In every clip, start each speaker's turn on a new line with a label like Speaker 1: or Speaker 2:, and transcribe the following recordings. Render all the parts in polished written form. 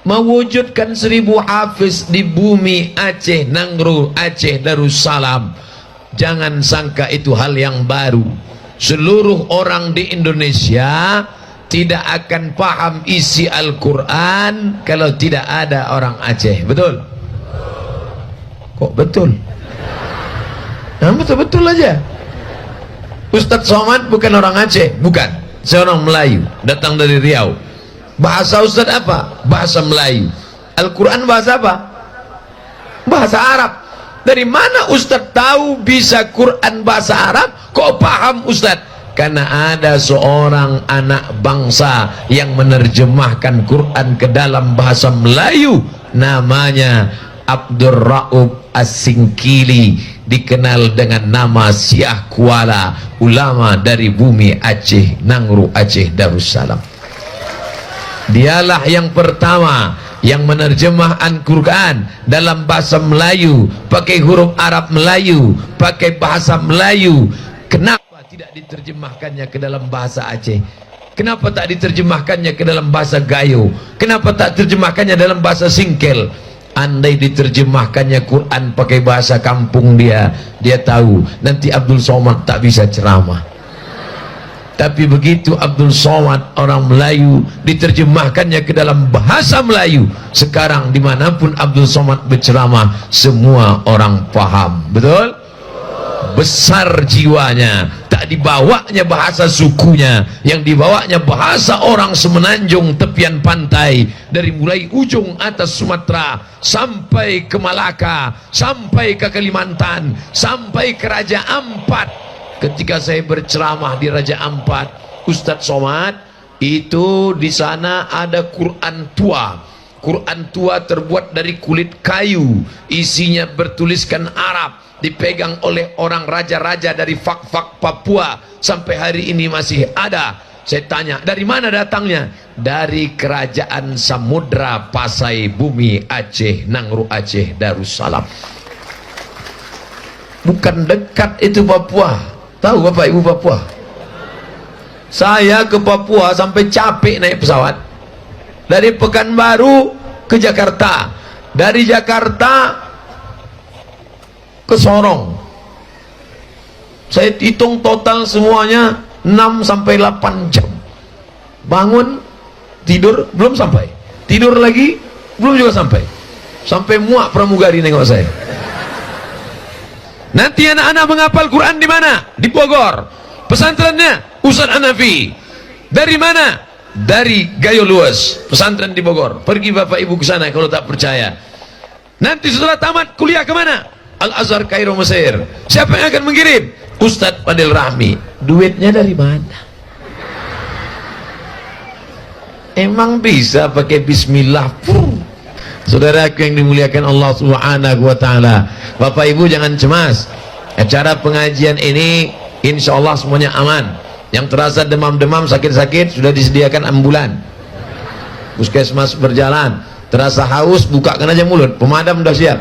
Speaker 1: mewujudkan 1000 hafiz di bumi Aceh, Nangro, Aceh Darussalam. Jangan sangka itu hal yang baru. Seluruh orang di Indonesia tidak akan paham isi Al-Quran kalau tidak ada orang Aceh. Betul? Kok betul? Nah, betul-betul aja. Ustadz Somad bukan orang Aceh, bukan. Seorang Melayu, datang dari Riau. Bahasa Ustadz apa? Bahasa Melayu. Al-Quran bahasa apa? Bahasa Arab. Dari mana Ustadz tahu bisa Quran bahasa Arab? Kok paham Ustadz? Karena ada seorang anak bangsa yang menerjemahkan Quran ke dalam bahasa Melayu, namanya Abdul Raub As-Singkili, dikenal dengan nama Syekh Kuala, ulama dari bumi Aceh, Nangro, Aceh Darussalam. Dialah yang pertama yang menerjemah Al-Quran dalam bahasa Melayu, pakai huruf Arab Melayu, pakai bahasa Melayu. Kenapa tidak diterjemahkannya ke dalam bahasa Aceh? Kenapa tak diterjemahkannya ke dalam bahasa Gayo? Kenapa tak terjemahkannya dalam bahasa Singkel? Andai diterjemahkannya Quran pakai bahasa kampung dia tahu nanti Abdul Somad tak bisa ceramah. Tapi begitu Abdul Somad orang Melayu, diterjemahkannya ke dalam bahasa Melayu, sekarang dimanapun Abdul Somad berceramah semua orang paham. Betul? Besar jiwanya, tak dibawanya bahasa sukunya, yang dibawanya bahasa orang semenanjung tepian pantai, dari mulai ujung atas Sumatera sampai ke Malaka, sampai ke Kalimantan, sampai ke Raja Ampat. Ketika saya berceramah di Raja Ampat, Ustadz Somad, itu di sana ada Quran tua. Quran tua terbuat dari kulit kayu, isinya bertuliskan Arab, dipegang oleh orang raja-raja dari Fak-Fak Papua, sampai hari ini masih ada. Saya tanya, dari mana datangnya? Dari kerajaan Samudra Pasai Bumi Aceh, Nangro, Aceh Darussalam. Bukan dekat itu Papua. Tahu Bapak Ibu Papua? Saya ke Papua sampai capek naik pesawat. Dari Pekanbaru ke Jakarta, dari Jakarta ke Sorong. Saya hitung total semuanya 6 sampai 8 jam. Bangun, tidur, belum sampai. Tidur lagi, belum juga sampai. Sampai muak pramugari nengok saya. Nanti anak-anak menghafal Quran di mana? Di Bogor. Pesantrennya Ustadz Hanafi. Dari mana? Dari Gayo Luas, pesantren di Bogor. Pergi Bapak Ibu ke sana kalau tak percaya. Nanti setelah tamat kuliah ke mana? Al-Azhar Kairo Mesir. Siapa yang akan mengirim? Ustadz Fadil Rahmi. Duitnya dari mana? Emang bisa pakai bismillah? Saudaraku yang dimuliakan Allah Subhanahu wa taala, Bapak Ibu jangan cemas. Acara pengajian ini insya Allah semuanya aman. Yang terasa demam-demam, sakit-sakit sudah disediakan ambulan. Puskesmas berjalan. Terasa haus, bukakan aja mulut, pemadam sudah siap.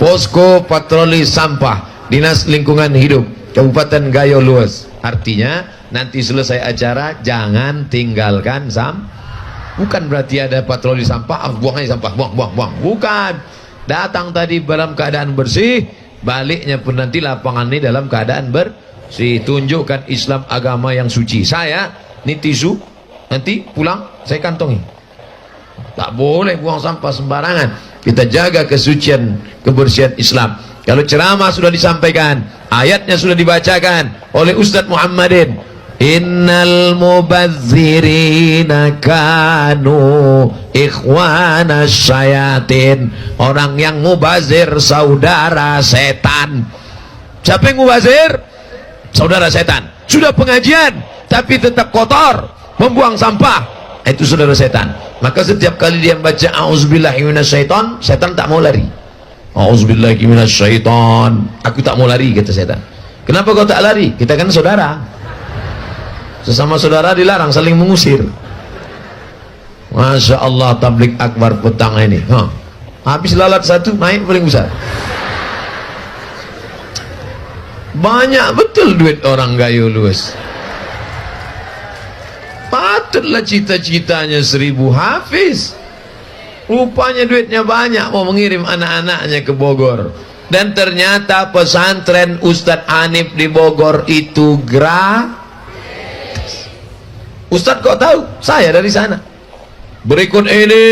Speaker 1: Posko patroli sampah Dinas Lingkungan Hidup Kabupaten Gayo Luas. Artinya nanti selesai acara jangan tinggalkan bukan berarti ada patroli sampah, buang aja sampah, buang. Bukan. Datang tadi dalam keadaan bersih, baliknya pun nanti lapangan ini dalam keadaan bersih. Tunjukkan Islam agama yang suci. Saya ini tisu, nanti pulang saya kantongi. Tak boleh buang sampah sembarangan. Kita jaga kesucian, kebersihan Islam. Kalau ceramah sudah disampaikan, ayatnya sudah dibacakan oleh Ustadz Muhammadin, innal mubazzirina kanu ikhwana syayatin. Orang yang mubazir saudara setan. Siapa yang mubazir? Saudara setan. Sudah pengajian tapi tetap kotor, membuang sampah, itu saudara setan. Maka setiap kali dia baca a'udzubillahi minasyaiton, setan tak mau lari. A'udzubillahi minasyaiton, aku tak mau lari, kata setan. Kenapa kau tak lari? Kita kan saudara. Sesama saudara dilarang saling mengusir. Masya Allah, tablik akbar petang ini. Habis lalat satu, naik paling besar. Banyak betul duit orang Gayo Luas. Patutlah cita-citanya 1000 hafiz. Rupanya duitnya banyak, mau mengirim anak-anaknya ke Bogor. Dan ternyata pesantren Ustadz Hanif di Bogor itu gratis. Ustadz kok tahu? Saya dari sana. Berikut ini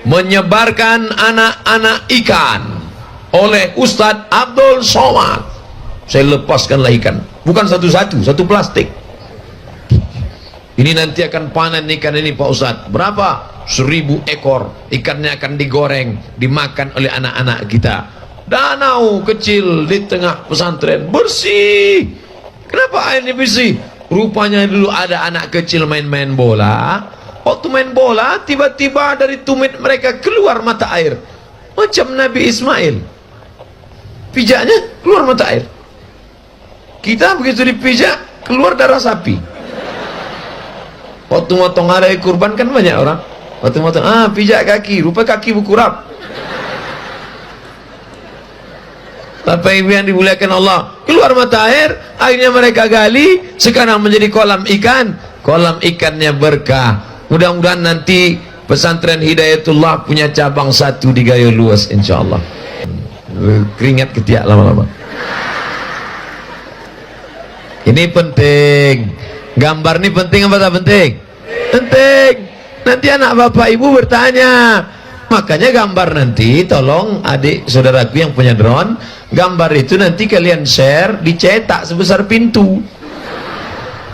Speaker 1: menyebarkan anak-anak ikan oleh Ustadz Abdul Somad. Saya lepaskanlah ikan, bukan satu-satu, satu plastik. Ini nanti akan panen ikan ini Pak Ustadz. Berapa? 1000 ekor. Ikannya akan digoreng, dimakan oleh anak-anak kita. Danau kecil di tengah pesantren, bersih. Kenapa airnya bersih? Rupanya dulu ada anak kecil main-main bola. Waktu main bola, tiba-tiba dari tumit mereka keluar mata air, macam Nabi Ismail. Pijaknya keluar mata air. Kita begitu dipijak, keluar darah sapi. Waktu motong hari kurban kan banyak orang. Waktu motong, pijak kaki, rupa kaki berkurap. Bapak Ibu yang dimuliakan Allah, keluar mata air, akhirnya mereka gali, sekarang menjadi kolam ikan. Kolam ikannya berkah. Mudah-mudahan nanti pesantren Hidayatullah punya cabang 1 di Gayo Luas, insya Allah. Keringat ketiak lama-lama. Ini penting. Gambar ini penting apa tak penting? Penting. Nanti anak bapak ibu bertanya. Makanya gambar nanti, tolong adik saudaraku yang punya drone, gambar itu nanti kalian share, dicetak sebesar pintu.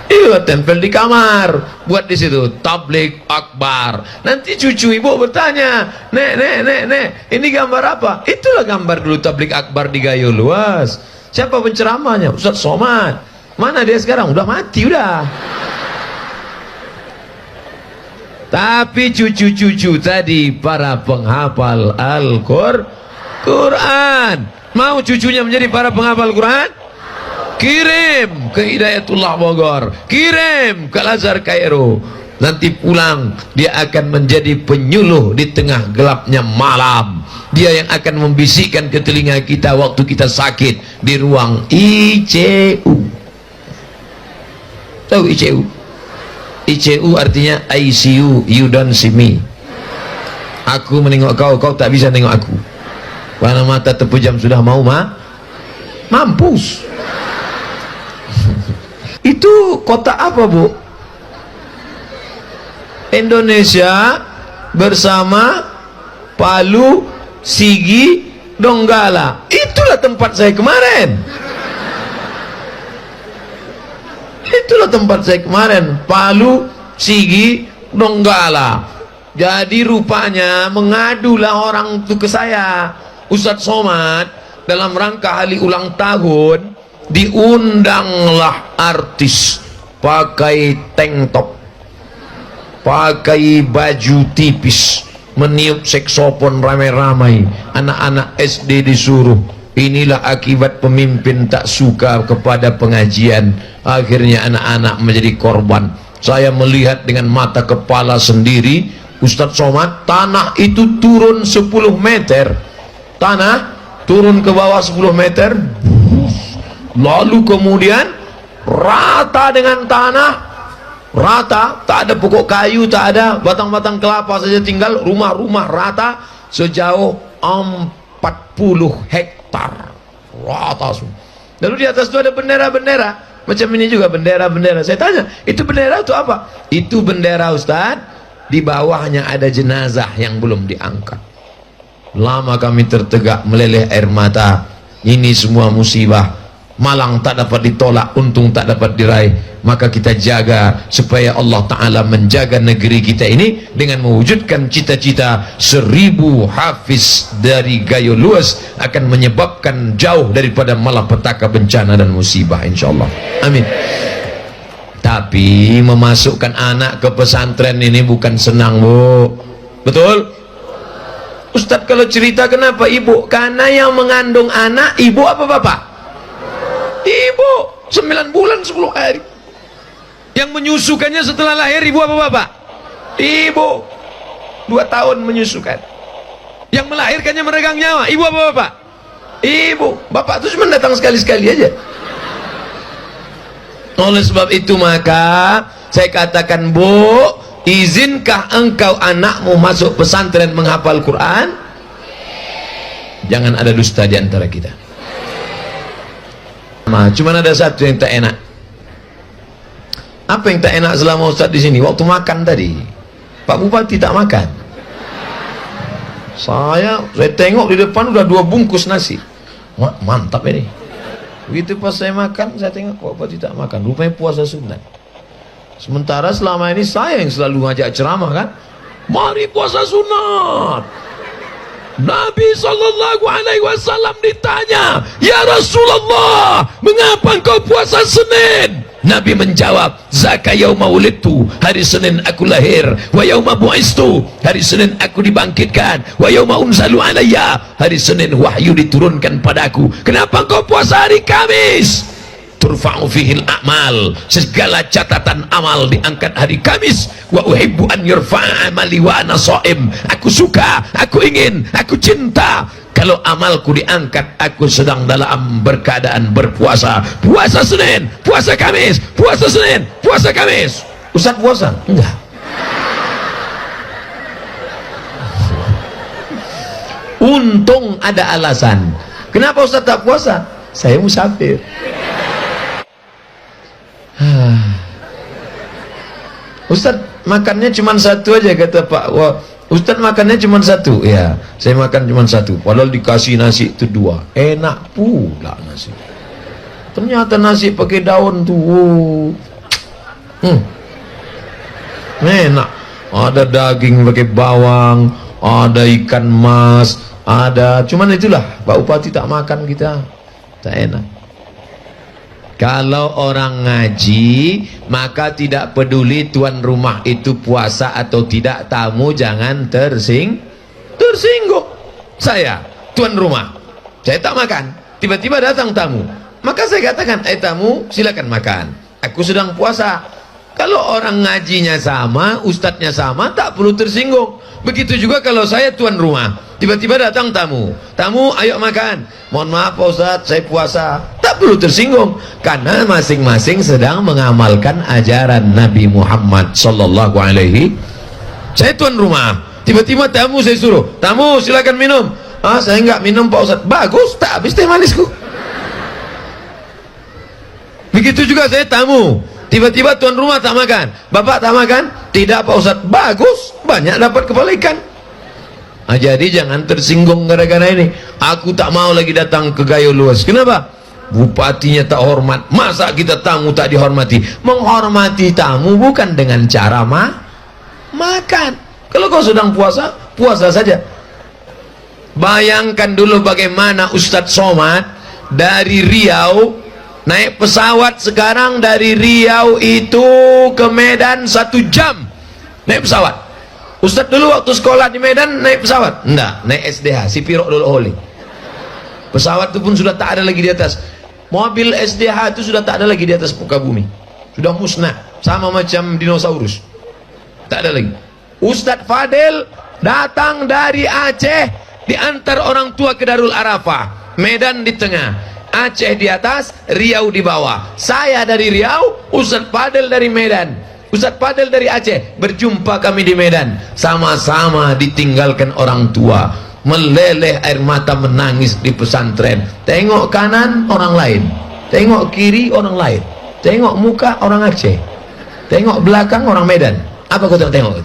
Speaker 1: Iya, tempel di kamar, buat di situ tablik akbar. Nanti cucu ibu bertanya, nek, ini gambar apa? Itulah gambar dulu tablik akbar di Gayo Luas. Siapa penceramahnya? Ustadz Somad. Mana dia sekarang? Udah mati udah. Tapi cucu-cucu tadi para penghafal Al-Quran. Mau cucunya menjadi para penghafal Quran? Kirim ke Hidayatullah Bogor, kirim ke Al-Azhar Kairo. Nanti pulang dia akan menjadi penyuluh di tengah gelapnya malam. Dia yang akan membisikkan ke telinga kita waktu kita sakit di ruang ICU. Tahu ICU? ICU artinya ICU, you don't see me. Aku menengok kau, kau tak bisa nengok aku. Karena mata terpejam sudah mau mampus. Itu kota apa, Bu? Indonesia bersama Palu, Sigi, Donggala. Itulah tempat saya kemarin. Itulah tempat saya kemarin, Palu, Sigi, Donggala. Jadi rupanya mengadulah orang itu ke saya, Ustadz Somad, dalam rangka hari ulang tahun, diundanglah artis pakai tank top, pakai baju tipis, meniup saksofon ramai-ramai, anak-anak SD disuruh. Inilah akibat pemimpin tak suka kepada pengajian, akhirnya anak-anak menjadi korban. Saya melihat dengan mata kepala sendiri, Ustadz Somad, tanah itu turun 10 meter, tanah turun ke bawah 10 meter, lalu kemudian rata dengan tanah, rata, tak ada pokok kayu, tak ada batang-batang kelapa saja, tinggal rumah-rumah rata sejauh 40 hektar rata semua. Lalu di atas itu ada bendera-bendera, macam ini juga bendera-bendera. Saya tanya, itu bendera itu apa? Itu bendera Ustaz, di bawahnya ada jenazah yang belum diangkat. Lama kami tertegak, meleleh air mata. Ini semua musibah. Malang tak dapat ditolak, untung tak dapat diraih. Maka kita jaga supaya Allah Ta'ala menjaga negeri kita ini dengan mewujudkan cita-cita 1000 hafiz dari Gayo Luas, akan menyebabkan jauh daripada malapetaka, bencana dan musibah, insyaAllah. Amin. Tapi memasukkan anak ke pesantren ini bukan senang, Bu. Betul? Ustadz, kalau cerita kenapa ibu? Karena yang mengandung anak ibu apa bapak? Ibu. 9 bulan 10 hari. Yang menyusukannya setelah lahir ibu apa bapak? Ibu. 2 tahun menyusukan. Yang melahirkannya meregang nyawa ibu apa bapak? Ibu. Bapak itu cuma datang sekali-sekali aja. Oleh sebab itu maka Saya katakan, Bu, izinkah engkau anakmu masuk pesantren menghafal Quran? Jangan ada dusta di antara kita. Nah, cuman ada satu yang tak enak. Apa yang tak enak selama Ustaz di sini? Waktu makan tadi, Pak Bupati tak makan. Saya tengok di depan udah 2 bungkus nasi. Wah, mantap ini. Begitu pas saya makan, saya tengok Pak Bupati tak makan. Rupanya puasa sunat. Sementara selama ini saya yang selalu ngajak ceramah kan, mari puasa sunat. Nabi SAW ditanya, ya Rasulullah, mengapa engkau puasa Senin? Nabi menjawab, zaka yauma wulidtu, hari Senin aku lahir, wa yauma bu'istu, hari Senin aku dibangkitkan, wa yauma unzalu alayya, hari Senin wahyu diturunkan padaku. Kenapa engkau puasa hari Kamis? Turfa'u fihil a'mal, segala catatan amal diangkat hari Kamis. Wa uhibbu an yurfa'a amali wa ana sha'im, aku suka, aku ingin, aku cinta kalau amalku diangkat aku sedang dalam berkeadaan berpuasa. Puasa Senin, puasa Kamis, puasa Senin, puasa Kamis. Ustaz puasa? Enggak. Untung ada alasan. Kenapa Ustaz tak puasa? Saya musafir. Ustaz makannya cuma satu aja, kata Pak. Wah, Ustaz makannya cuma satu. Ya, saya makan cuma satu. Padahal dikasih nasi itu 2. Enak pula nasi. Ternyata nasi pakai daun tuh. Enak. Ada daging pakai bawang, ada ikan mas, ada. Cuman itulah Pak Bupati tak makan kita. Tak enak. Kalau orang ngaji, maka tidak peduli tuan rumah itu puasa atau tidak, tamu jangan tersinggung. Saya, tuan rumah, saya tak makan, tiba-tiba datang tamu, maka saya katakan, tamu silakan makan, aku sedang puasa. Kalau orang ngajinya sama, ustadznya sama, tak perlu tersinggung. Begitu juga kalau saya tuan rumah, tiba-tiba datang tamu, ayo makan, mohon maaf Pak Ustadz, saya puasa. Tak perlu tersinggung, karena masing-masing sedang mengamalkan ajaran Nabi Muhammad sallallahu alaihi. Saya tuan rumah, tiba-tiba tamu saya suruh, tamu silakan minum. Saya enggak minum Pak Ustadz. Bagus, tak habis teh manisku. Begitu juga saya tamu, tiba-tiba tuan rumah tak makan. Bapak tak makan? Tidak Pak Ustadz. Bagus, banyak dapat kepala ikan. Jadi jangan tersinggung gara-gara ini. Aku tak mau lagi datang ke Gayo Luas. Kenapa? Bupatinya tak hormat. Masa kita tamu tak dihormati? Menghormati tamu bukan dengan cara makan. Kalau kau sedang puasa, puasa saja. Bayangkan dulu bagaimana Ustadz Somad dari Riau naik pesawat. Sekarang dari Riau itu ke Medan 1 jam naik pesawat. Ustadz dulu waktu sekolah di Medan naik pesawat? Enggak, naik SDH, si Pirok dulu Holi. Pesawat itu pun sudah tak ada lagi di atas. Mobil SDH itu sudah tak ada lagi di atas muka bumi. Sudah musnah, sama macam dinosaurus. Tak ada lagi. Ustadz Fadil datang dari Aceh, diantar orang tua ke Darul Arafah. Medan di tengah, Aceh di atas, Riau di bawah. Saya dari Riau, Ustadz Fadil dari Medan. Ustadz Fadil dari Aceh. Berjumpa kami di Medan, sama-sama ditinggalkan orang tua. Meleleh air mata, menangis di pesantren. Tengok kanan orang lain, tengok kiri orang lain, tengok muka orang Aceh, tengok belakang orang Medan. Apa kau tengok?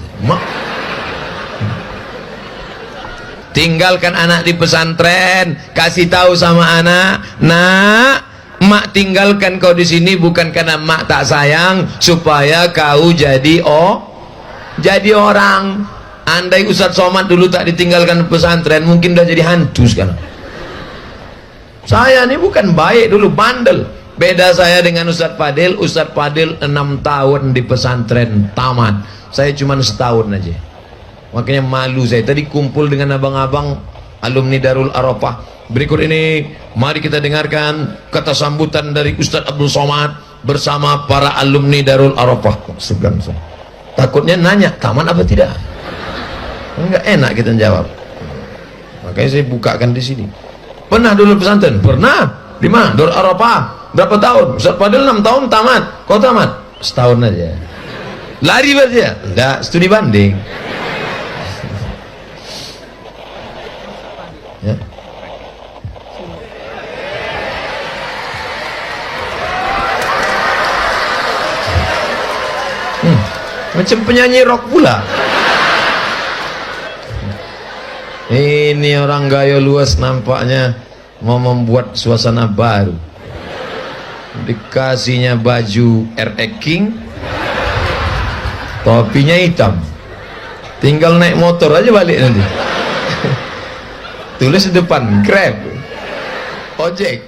Speaker 1: Tinggalkan anak di pesantren, kasih tahu sama anak, nak, mak tinggalkan kau di sini bukan karena mak tak sayang, supaya kau jadi orang. Andai Ustadz Somad dulu tak ditinggalkan pesantren, mungkin udah jadi hantu sekarang. Saya ini bukan baik dulu, bandel. Beda saya dengan Ustadz Fadil. Ustadz Fadil 6 tahun di pesantren tamat. Saya cuma setahun aja. Makanya malu saya. Tadi kumpul dengan abang-abang alumni Darul Arafah. Berikut ini mari kita dengarkan kata sambutan dari Ustadz Abdul Somad bersama para alumni Darul Arafah. Segan saya. Takutnya nanya, tamat apa tidak? Enggak enak kita jawab. Makanya saya bukakan di sini. Pernah dulu pesantren? Pernah. Di mana? Darul Arafah. Berapa tahun? Ustaz Fadil 6 tahun tamat. Kau tamat? Setahun aja. Lari saja, enggak studi banding. Ya. Macam penyanyi rock pula. Ini orang gaya luas nampaknya mau membuat suasana baru. Dikasihnya baju RX King, topinya hitam, tinggal naik motor aja balik nanti. Tulis di depan Grab, ojek.